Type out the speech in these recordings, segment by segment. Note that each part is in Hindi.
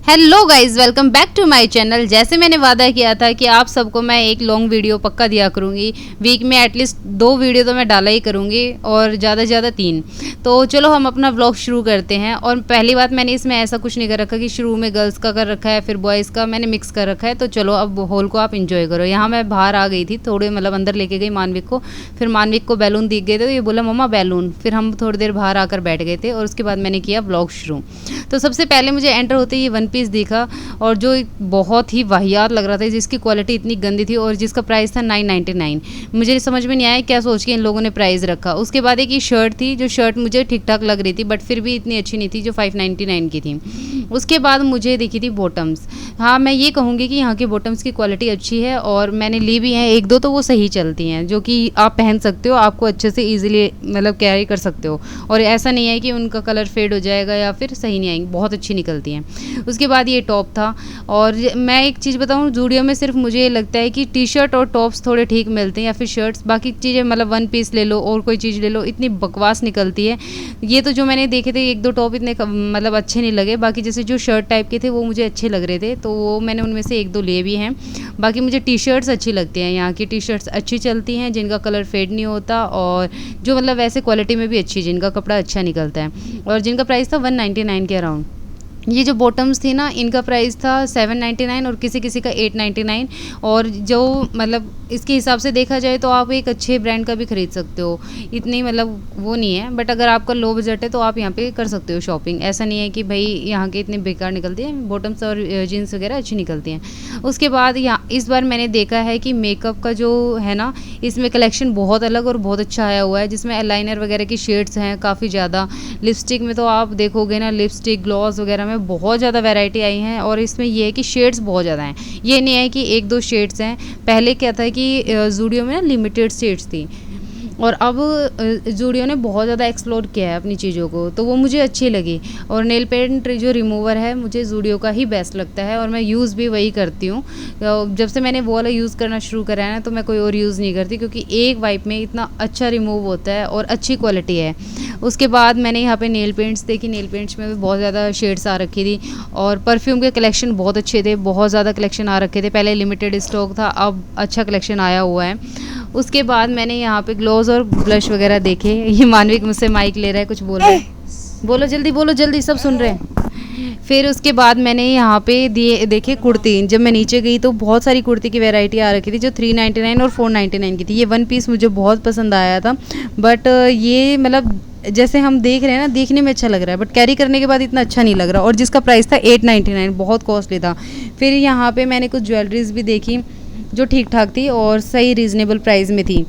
Hello guys, welcome back to my channel. जैसे मैंने वादा किया था कि आप सबको मैं एक लॉन्ग वीडियो पक्का दिया करूँगी। वीक में एटलीस्ट 2 वीडियो तो मैं डाला ही करूँगी और ज़्यादा से ज़्यादा 3। तो चलो हम अपना व्लॉग शुरू करते हैं। और पहली बात, मैंने इसमें ऐसा कुछ नहीं कर रखा कि शुरू में गर्ल्स का कर रखा है फिर बॉयज़ का, मैंने मिक्स कर रखा है। तो चलो अब होल को आप इंजॉय करो। यहाँ मैं बाहर आ गई थी थोड़े, मतलब अंदर लेके गई मानविक को। फिर मानविक को बैलून दिख गए थे तो ये बोला मम्मा बैलून। फिर हम थोड़ी देर बाहर आकर बैठ गए थे और उसके बाद मैंने किया व्लॉग शुरू। तो सबसे पहले मुझे एंटर होते ही 1 पीस दिखा और जो बहुत ही वाहियात लग रहा था, जिसकी क्वालिटी इतनी गंदी थी और जिसका प्राइस था 999। मुझे समझ में नहीं आया क्या सोच के इन लोगों ने प्राइस रखा। उसके बाद एक ये शर्ट थी, जो शर्ट मुझे ठीक ठाक लग रही थी बट फिर भी इतनी अच्छी नहीं थी, जो 599 की थी। उसके बाद मुझे दिखी थी बॉटम्स। हाँ, मैं ये कहूँगी कि यहाँ की बॉटम्स की क्वालिटी अच्छी है और मैंने ली भी हैं 1-2, तो वो सही चलती हैं, जो कि आप पहन सकते हो, आपको अच्छे से ईजिली मतलब कैरी कर सकते हो। और ऐसा नहीं है कि उनका कलर फेड हो जाएगा या फिर सही नहीं आएंगी, बहुत अच्छी निकलती हैं। उसके बाद ये टॉप था। और मैं एक चीज़ बताऊँ, ज़ूडियो में सिर्फ मुझे ये लगता है कि टी शर्ट और टॉप्स थोड़े ठीक मिलते हैं या फिर शर्ट्स। बाकी चीज़ें मतलब 1 पीस ले लो और कोई चीज़ ले लो, इतनी बकवास निकलती है। ये तो जो मैंने देखे थे 1-2 टॉप इतने मतलब अच्छे नहीं लगे। बाकी जैसे जो शर्ट टाइप के थे वो मुझे अच्छे लग रहे थे, तो वो मैंने उनमें से 1-2 लिए भी हैं। बाकी मुझे टी शर्ट्स अच्छी लगती हैं, यहाँ की टी शर्ट्स अच्छी चलती हैं जिनका कलर फेड नहीं होता और जो मतलब वैसे क्वालिटी में भी अच्छी, जिनका कपड़ा अच्छा निकलता है और जिनका प्राइस था 199 के अराउंड। ये जो बॉटम्स थी ना, इनका प्राइस था 799 और किसी किसी का 899। और जो मतलब इसके हिसाब से देखा जाए तो आप एक अच्छे ब्रांड का भी ख़रीद सकते हो, इतनी मतलब वो नहीं है। बट अगर आपका लो बजट है तो आप यहाँ पे कर सकते हो शॉपिंग। ऐसा नहीं है कि भाई यहाँ के इतने बेकार निकलती हैं, बॉटम्स और जीन्स वगैरह अच्छी निकलती हैं। उसके बाद यहाँ इस बार मैंने देखा है कि मेकअप का जो है ना, इसमें कलेक्शन बहुत अलग और बहुत अच्छा आया हुआ है, जिसमें आईलाइनर वगैरह की शेड्स हैं काफ़ी ज़्यादा। लिपस्टिक में तो आप देखोगे ना, लिपस्टिक ग्लॉस वगैरह में बहुत ज़्यादा वैरायटी आई हैं और इसमें ये है कि शेड्स बहुत ज़्यादा हैं। ये नहीं है कि 1-2 शेड्स हैं। पहले क्या था कि ज़ूडियो में ना लिमिटेड शेड्स थी और अब ज़ूडियो ने बहुत ज़्यादा एक्सप्लोर किया है अपनी चीज़ों को, तो वो मुझे अच्छी लगी। और नेल पेंट जो रिमूवर है मुझे ज़ूडियो का ही बेस्ट लगता है और मैं यूज़ भी वही करती हूँ। जब से मैंने वो वाला यूज़ करना शुरू करा है ना, तो मैं कोई और यूज़ नहीं करती, क्योंकि एक वाइप में इतना अच्छा रिमूव होता है और अच्छी क्वालिटी है। उसके बाद मैंने यहाँ पे नेल पेंट्स देखी। नेल पेंट्स में भी बहुत ज़्यादा शेड्स आ रखी थी और परफ्यूम के कलेक्शन बहुत अच्छे थे, बहुत ज़्यादा कलेक्शन आ रखे थे। पहले लिमिटेड स्टॉक था, अब अच्छा कलेक्शन आया हुआ है। उसके बाद मैंने यहाँ पे ग्लोव्स और ब्लश वगैरह देखे। ये मानविक मुझसे माइक ले रहा है, कुछ बोल रहा है, बोलो जल्दी, बोलो जल्दी, सब सुन रहे हैं। फिर उसके बाद मैंने यहाँ पे देखे कुर्ती। जब मैं नीचे गई तो बहुत सारी कुर्ती की वैरायटी आ रखी थी, जो 399 और 499 की थी। ये 1 पीस मुझे बहुत पसंद आया था, बट ये मतलब जैसे हम देख रहे हैं ना, देखने में अच्छा लग रहा है बट कैरी करने के बाद इतना अच्छा नहीं लग रहा। और जिसका प्राइस था 899, बहुत कॉस्टली था। फिर यहाँ पे मैंने कुछ ज्वेलरीज भी देखी जो ठीक ठाक थी और सही रीज़नेबल प्राइस में थी।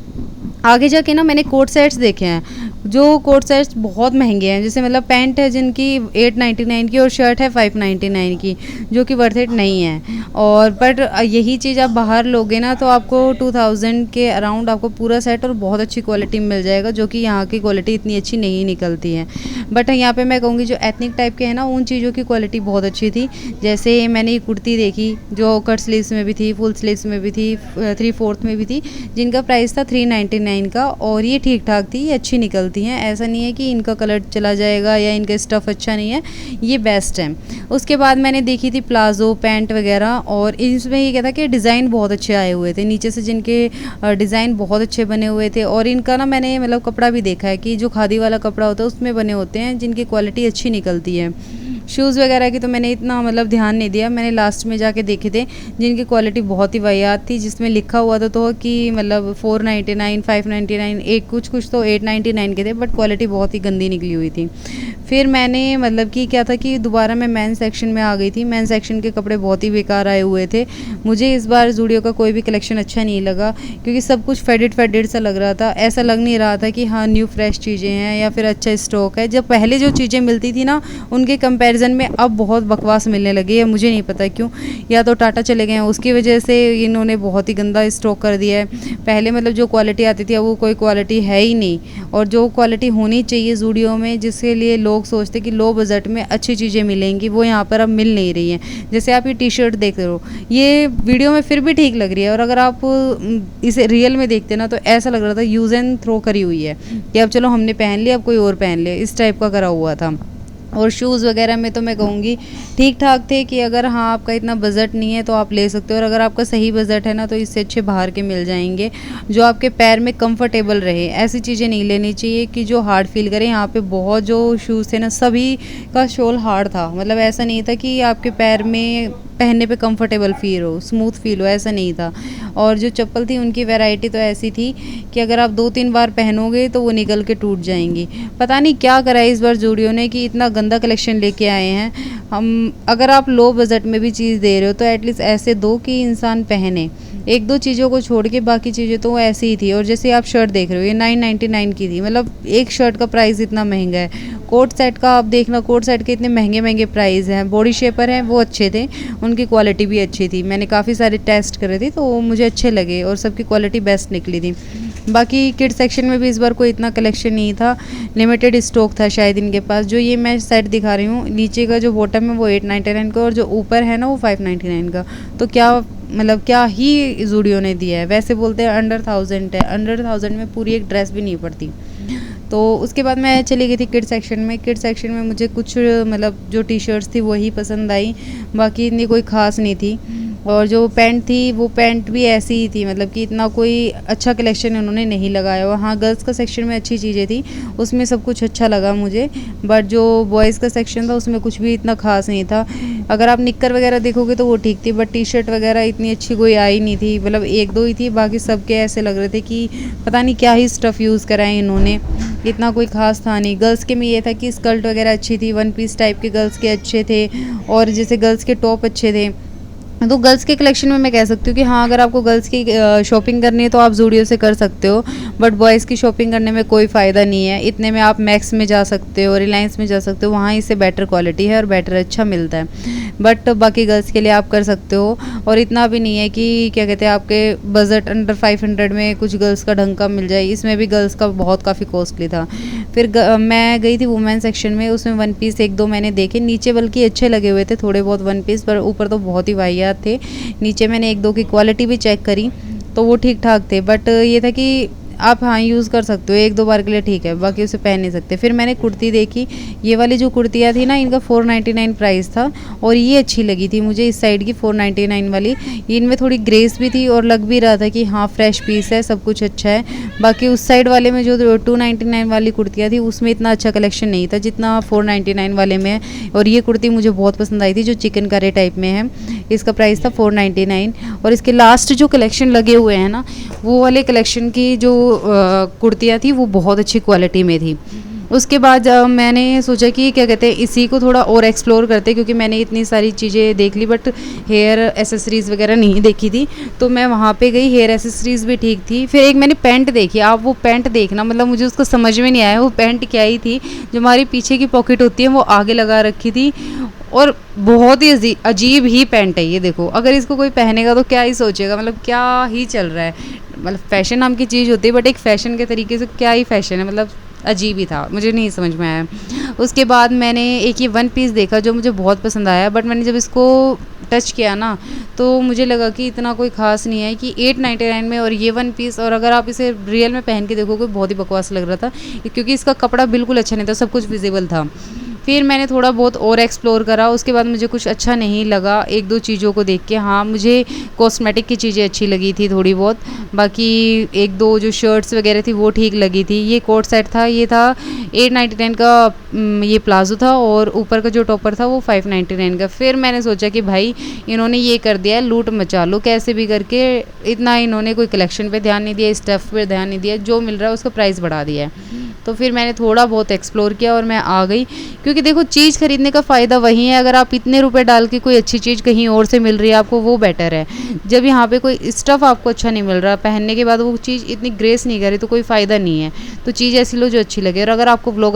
आगे जाके ना मैंने कोट सेट्स देखे हैं, जो कोट सेट्स बहुत महंगे हैं। जैसे मतलब पैंट है जिनकी 899 की और शर्ट है 599 की, जो कि वर्थ इट नहीं है। और बट यही चीज़ आप बाहर लोगे ना तो आपको 2000 के अराउंड आपको पूरा सेट और बहुत अच्छी क्वालिटी में मिल जाएगा, जो कि यहाँ की क्वालिटी इतनी अच्छी नहीं निकलती है। बट यहाँ पे मैं कहूँगी जो एथनिक टाइप के हैं ना, उन चीज़ों की क्वालिटी बहुत अच्छी थी। जैसे मैंने ये कुर्ती देखी जो कट स्लीव्स में भी थी, फुल स्लीव्स में भी थी, 3/4 में भी थी, जिनका प्राइस था 399 का और ये ठीक ठाक थी, ये अच्छी निकलती हैं। ऐसा नहीं है कि इनका कलर चला जाएगा या इनका स्टफ़ अच्छा नहीं है, ये बेस्ट है। उसके बाद मैंने देखी थी प्लाज़ो पैंट वगैरह, और इसमें ये क्या था कि डिज़ाइन बहुत अच्छे आए हुए थे नीचे से, जिनके डिज़ाइन बहुत अच्छे बने हुए थे। और इनका ना मैंने मतलब कपड़ा भी देखा है कि जो खादी वाला कपड़ा होता है उसमें बने होते हैं, जिनकी क्वालिटी अच्छी निकलती है। शूज़ वगैरह की तो मैंने इतना मतलब ध्यान नहीं दिया, मैंने लास्ट में जाके देखे थे जिनकी क्वालिटी बहुत ही वाहियात थी, जिसमें लिखा हुआ था तो कि मतलब 499, 599, एक कुछ तो 899 के थे, बट क्वालिटी बहुत ही गंदी निकली हुई थी। फिर मैंने मतलब कि क्या था कि दोबारा मैं मेन सेक्शन में आ गई थी। मेन सेक्शन के कपड़े बहुत ही बेकार आए हुए थे। मुझे इस बार ज़ूडियो का कोई भी कलेक्शन अच्छा नहीं लगा, क्योंकि सब कुछ फेडेड सा लग रहा था। ऐसा लग नहीं रहा था कि हाँ न्यू फ्रेश चीज़ें हैं या फिर अच्छा स्टॉक है। जब पहले जो चीज़ें मिलती थी ना, उनके कंपैरिजन में अब बहुत बकवास मिलने लगी है। मुझे नहीं पता क्यों, या तो टाटा चले गए हैं उसकी वजह से इन्होंने बहुत ही गंदा स्टॉक कर दिया है। पहले मतलब जो क्वालिटी आती थी अब वो कोई क्वालिटी है ही नहीं, और जो क्वालिटी होनी चाहिए ज़ूडियो में, जिसके लिए लोग सोचते कि लो बजट में अच्छी चीज़ें मिलेंगी, वो यहाँ पर अब मिल नहीं रही हैं। जैसे आप ये टी शर्ट देख रहे हो, ये वीडियो में फिर भी ठीक लग रही है, और अगर आप इसे रियल में देखते ना तो ऐसा लग रहा था यूज़ एंड थ्रो करी हुई है कि अब चलो हमने पहन लिया, अब कोई और पहन ले, इस टाइप का करा हुआ था। और शूज़ वगैरह में तो मैं कहूँगी ठीक ठाक थे, कि अगर हाँ आपका इतना बजट नहीं है तो आप ले सकते हो, और अगर आपका सही बजट है ना तो इससे अच्छे बाहर के मिल जाएंगे जो आपके पैर में कंफर्टेबल रहे। ऐसी चीज़ें नहीं लेनी चाहिए कि जो हार्ड फील करें। यहाँ पे बहुत जो शूज़ थे ना सभी का सोल हार्ड था, मतलब ऐसा नहीं था कि आपके पैर में पहनने पे कंफर्टेबल फील हो, स्मूथ फील हो, ऐसा नहीं था। और जो चप्पल थी उनकी वैरायटी तो ऐसी थी कि अगर आप 2-3 बार पहनोगे तो वो निकल के टूट जाएंगी। पता नहीं क्या करा है इस बार ज़ूडियो ने कि इतना गंदा कलेक्शन लेके आए हैं। हम अगर आप लो बजट में भी चीज़ दे रहे हो तो एटलीस्ट ऐसे दो कि इंसान पहने। एक दो चीज़ों को छोड़ के बाकी चीज़ें तो ऐसी ही थी। और जैसे आप शर्ट देख रहे हो, ये 999 की थी, मतलब एक शर्ट का प्राइस इतना महंगा है। कोट सेट का आप देखना, कोट सेट के इतने महंगे महंगे प्राइस हैं। बॉडी शेपर हैं वो अच्छे थे, उनकी क्वालिटी भी अच्छी थी। मैंने काफ़ी सारे टेस्ट करे थे तो वो मुझे अच्छे लगे और सबकी क्वालिटी बेस्ट निकली थी। बाकी किड सेक्शन में भी इस बार कोई इतना कलेक्शन नहीं था, लिमिटेड स्टॉक था शायद इनके पास। जो ये मैं सेट दिखा रही हूँ, नीचे का जो बॉटम है वो 899 का और जो ऊपर है ना वो 599 का। तो क्या मतलब क्या ही ज़ूडियो ने दिया है। वैसे बोलते हैं अंडर 1000 है, अंडर 1000 में पूरी एक ड्रेस भी नहीं पड़ती। तो उसके बाद मैं चली गई थी किड सेक्शन में। किड सेक्शन में मुझे कुछ मतलब जो टी शर्ट्स थी वही पसंद आई, बाकी इतनी कोई ख़ास नहीं थी। और जो पैंट थी वो पैंट भी ऐसी ही थी, मतलब कि इतना कोई अच्छा कलेक्शन उन्होंने नहीं लगाया हुआ। हाँ गर्ल्स का सेक्शन में अच्छी चीज़ें थी, उसमें सब कुछ अच्छा लगा मुझे, बट जो बॉयज़ का सेक्शन था उसमें कुछ भी इतना ख़ास नहीं था। अगर आप निक्कर वगैरह देखोगे तो वो ठीक थी, बट टी शर्ट वगैरह इतनी अच्छी कोई आई नहीं थी, मतलब एक दो ही थी। बाकी सबके ऐसे लग रहे थे कि पता नहीं क्या ही स्टफ़ यूज़ करा है इन्होंने, इतना कोई ख़ास था नहीं। गर्ल्स के में ये था कि स्कर्ट वगैरह अच्छी थी, वन पीस टाइप के गर्ल्स के अच्छे थे, और जैसे गर्ल्स के टॉप अच्छे थे। तो गर्ल्स के कलेक्शन में मैं कह सकती हूँ कि हाँ अगर आपको गर्ल्स की शॉपिंग करनी है तो आप ज़ूडियो से कर सकते हो, बट बॉयज़ की शॉपिंग करने में कोई फ़ायदा नहीं है। इतने में आप मैक्स में जा सकते हो, रिलायंस में जा सकते हो, वहाँ इससे बेटर क्वालिटी है और बेटर अच्छा मिलता है। बट बाकी गर्ल्स के लिए आप कर सकते हो, और इतना भी नहीं है कि क्या कहते हैं आपके बजट अंडर 500 में कुछ गर्ल्स का ढंग का मिल जाए। इसमें भी गर्ल्स का बहुत काफ़ी कॉस्टली था। फिर मैं गई थी वुमेन सेक्शन में, उसमें वन पीस एक दो मैंने देखे, नीचे बल्कि अच्छे लगे हुए थे थोड़े बहुत वन पीस, पर ऊपर तो बहुत ही वाहियात थे। नीचे मैंने एक दो की क्वालिटी भी चेक करी तो वो ठीक ठाक थे, बट ये था कि आप हाँ यूज़ कर सकते हो एक दो बार के लिए, ठीक है, बाकी उसे पहन नहीं सकते। फिर मैंने कुर्ती देखी, ये वाली जो कुर्तियाँ थी ना इनका 499 प्राइस था, और ये अच्छी लगी थी मुझे इस साइड की 499 वाली। इनमें थोड़ी ग्रेस भी थी और लग भी रहा था कि हाँ फ्रेश पीस है, सब कुछ अच्छा है। बाकी उस साइड वाले में जो 299 वाली कुर्तियाँ थी उसमें इतना अच्छा कलेक्शन नहीं था जितना 499 वाले में है। और ये कुर्ती मुझे बहुत पसंद आई थी जो चिकन करी टाइप में है, इसका प्राइस था 499। और इसके लास्ट जो कलेक्शन लगे हुए हैं ना वो वाले कलेक्शन की जो कुर्तियाँ थी वो बहुत अच्छी क्वालिटी में थी। उसके बाद मैंने सोचा कि क्या कहते हैं इसी को थोड़ा और एक्सप्लोर करते, क्योंकि मैंने इतनी सारी चीज़ें देख ली बट हेयर एसेसरीज़ वगैरह नहीं देखी थी, तो मैं वहाँ पे गई। हेयर एसेसरीज़ भी ठीक थी। फिर एक मैंने पैंट देखी, आप वो पैंट देखना, मतलब मुझे उसको समझ में नहीं आया वो पैंट क्या ही थी। जो हमारी पीछे की पॉकेट होती है वो आगे लगा रखी थी, और बहुत ही अजीब ही पैंट है ये। देखो अगर इसको कोई पहनेगा तो क्या ही सोचेगा, मतलब क्या ही चल रहा है। मतलब फैशन नाम की चीज़ होती है, बट एक फ़ैशन के तरीके से क्या ही फ़ैशन है, मतलब अजीब ही था, मुझे नहीं समझ में आया। उसके बाद मैंने एक ये वन पीस देखा जो मुझे बहुत पसंद आया, बट मैंने जब इसको टच किया ना तो मुझे लगा कि इतना कोई ख़ास नहीं है, कि 899 में और ये वन पीस, और अगर आप इसे रियल में पहन के देखोगे बहुत ही बकवास लग रहा था, क्योंकि इसका कपड़ा बिल्कुल अच्छा नहीं था, सब कुछ विजिबल था। फिर मैंने थोड़ा बहुत और एक्सप्लोर करा, उसके बाद मुझे कुछ अच्छा नहीं लगा एक दो चीज़ों को देख के। हाँ मुझे कॉस्मेटिक की चीज़ें अच्छी लगी थी थोड़ी बहुत, बाकी एक दो जो शर्ट्स वगैरह थी वो ठीक लगी थी। ये कोट सेट था, ये था 899 का, ये प्लाजो था, और ऊपर का जो टॉपर था वो 599 का। फिर मैंने सोचा कि भाई इन्होंने ये कर दिया है, लूट मचा लो कैसे भी करके। इतना इन्होंने कोई कलेक्शन पे ध्यान नहीं दिया, स्टफ़ पे ध्यान नहीं दिया, जो मिल रहा है उसका प्राइस बढ़ा दिया है। तो फिर मैंने थोड़ा बहुत एक्सप्लोर किया और मैं आ गई, क्योंकि देखो चीज़ खरीदने का फ़ायदा वही है, अगर आप इतने रुपए डाल के कोई अच्छी चीज़ कहीं और से मिल रही है आपको, वो बेटर है। जब यहाँ पे कोई स्टफ़ आपको अच्छा नहीं मिल रहा, पहनने के बाद वो चीज़ इतनी ग्रेस नहीं कर रही, तो कोई फ़ायदा नहीं है। तो चीज़ ऐसी लो जो अच्छी लगे। और अगर आपको ब्लॉग